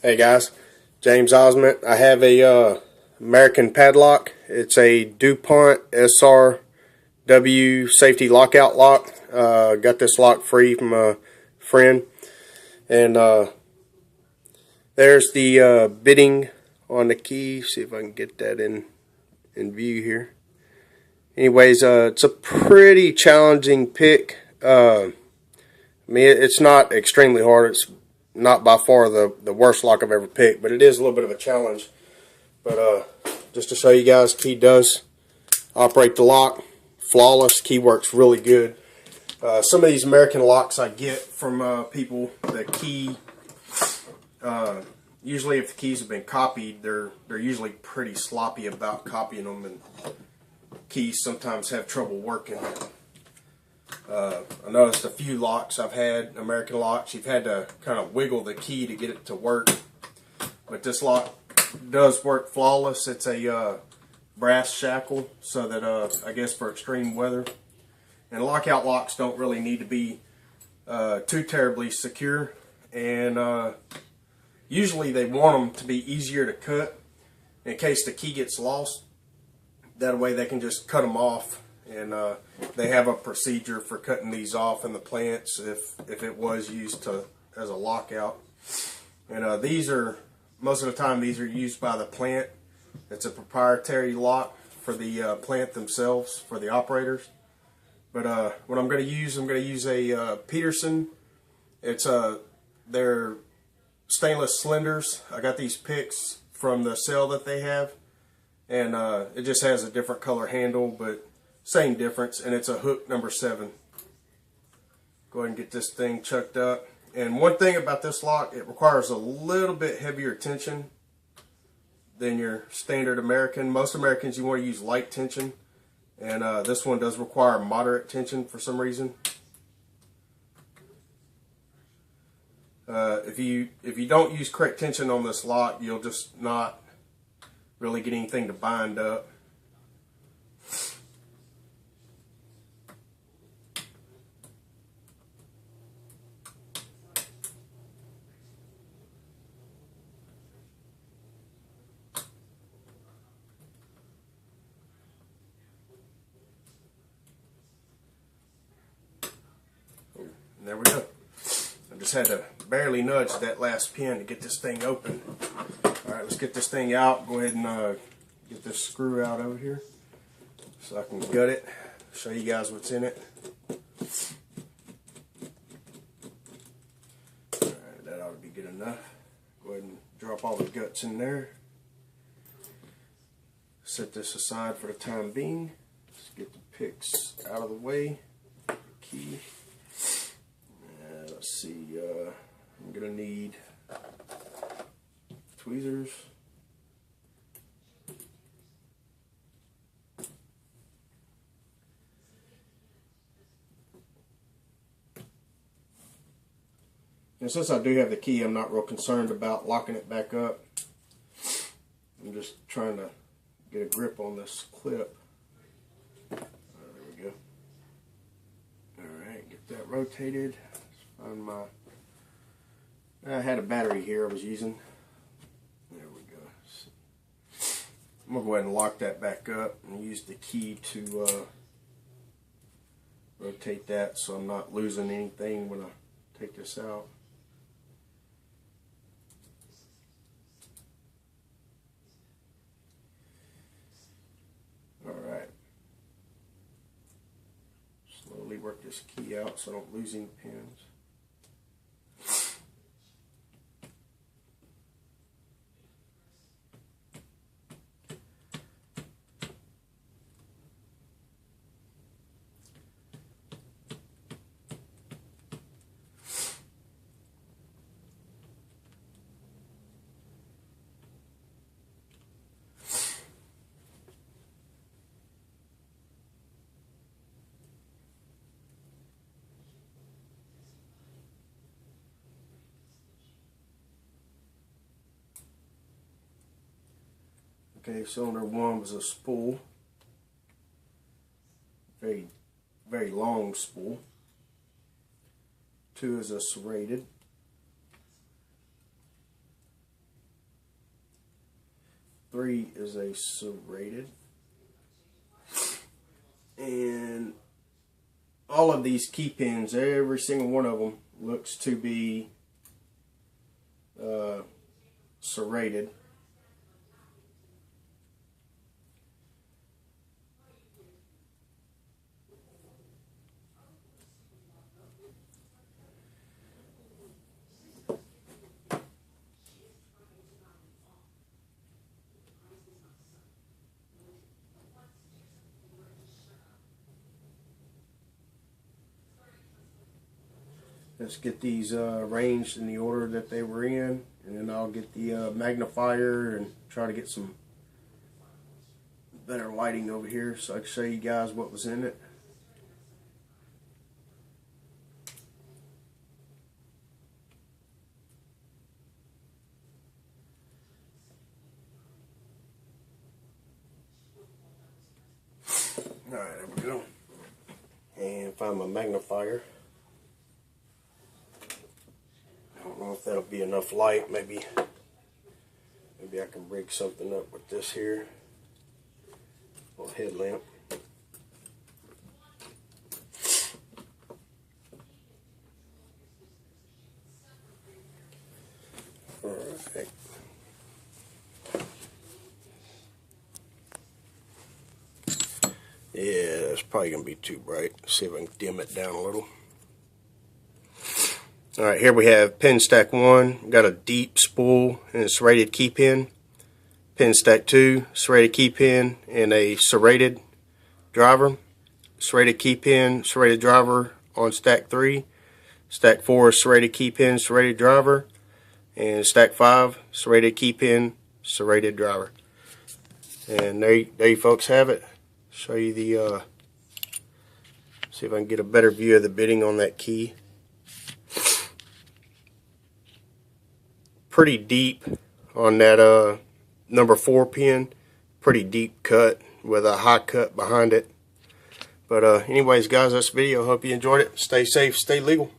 Hey guys, James Osment. I have a American padlock. It's a DuPont SRW safety lockout lock. Got this lock free from a friend, and there's the bitting on the key. See if I can get that in view here. Anyways, it's a pretty challenging pick. I mean, it's not extremely hard. It's not by far the worst lock I've ever picked, but it is a little bit of a challenge. But just to show you guys, key does operate the lock. Flawless. Key works really good. Some of these American locks I get from people, the key, usually if the keys have been copied, they're usually pretty sloppy about copying them, and keys sometimes have trouble working. I noticed a few locks I've had, American locks, you've had to kind of wiggle the key to get it to work. But this lock does work flawless. It's a brass shackle, so that I guess for extreme weather. And lockout locks don't really need to be too terribly secure. And usually they want them to be easier to cut in case the key gets lost. That way they can just cut them off. And they have a procedure for cutting these off in the plants if it was used as a lockout. And these are, most of the time, these are used by the plant. It's a proprietary lock for the plant themselves, for the operators. But what I'm going to use a Peterson. It's they're stainless cylinders. I got these picks from the sale that they have. And it just has a different color handle, but same difference, and it's a hook number 7. Go ahead and get this thing chucked up. And one thing about this lock, it requires a little bit heavier tension than your standard American. Most Americans, you want to use light tension, and this one does require moderate tension for some reason. If you don't use correct tension on this lock, you'll just not really get anything to bind up. And there we go. I just had to barely nudge that last pin to get this thing open. Alright, let's get this thing out. Go ahead and get this screw out over here so I can gut it, show you guys what's in it. Alright, that ought to be good enough. Go ahead and drop all the guts in there. Set this aside for the time being. Let's get the picks out of the way. Key. Let's see, I'm going to need tweezers. And since I do have the key, I'm not real concerned about locking it back up. I'm just trying to get a grip on this clip. There we go. Alright, get that rotated. On my, I had a battery here I was using. There we go. I'm going to go ahead and lock that back up and use the key to rotate that so I'm not losing anything when I take this out. Alright. Slowly work this key out so I don't lose any pins. Okay, cylinder 1 was a spool, very long spool. 2 is a serrated. 3 is a serrated. And all of these key pins, every single one of them looks to be serrated. Let's get these arranged in the order that they were in, and then I'll get the magnifier and try to get some better lighting over here so I can show you guys what was in it. Alright, there we go. And find my magnifier. I don't know if that'll be enough light. Maybe I can rig something up with this here. Little headlamp. Alright. Yeah, that's probably going to be too bright. Let's see if I can dim it down a little. Alright, here we have pin stack 1. Got a deep spool and a serrated key pin. Pin stack 2, serrated key pin and a serrated driver. Serrated key pin, serrated driver on stack 3. Stack 4, serrated key pin, serrated driver. And stack 5, serrated key pin, serrated driver. And there you folks have it. Show you the, see if I can get a better view of the bitting on that key. Pretty deep on that number 4 pin. Pretty deep cut with a high cut behind it. But anyways guys, that's the video. Hope you enjoyed it. Stay safe, stay legal.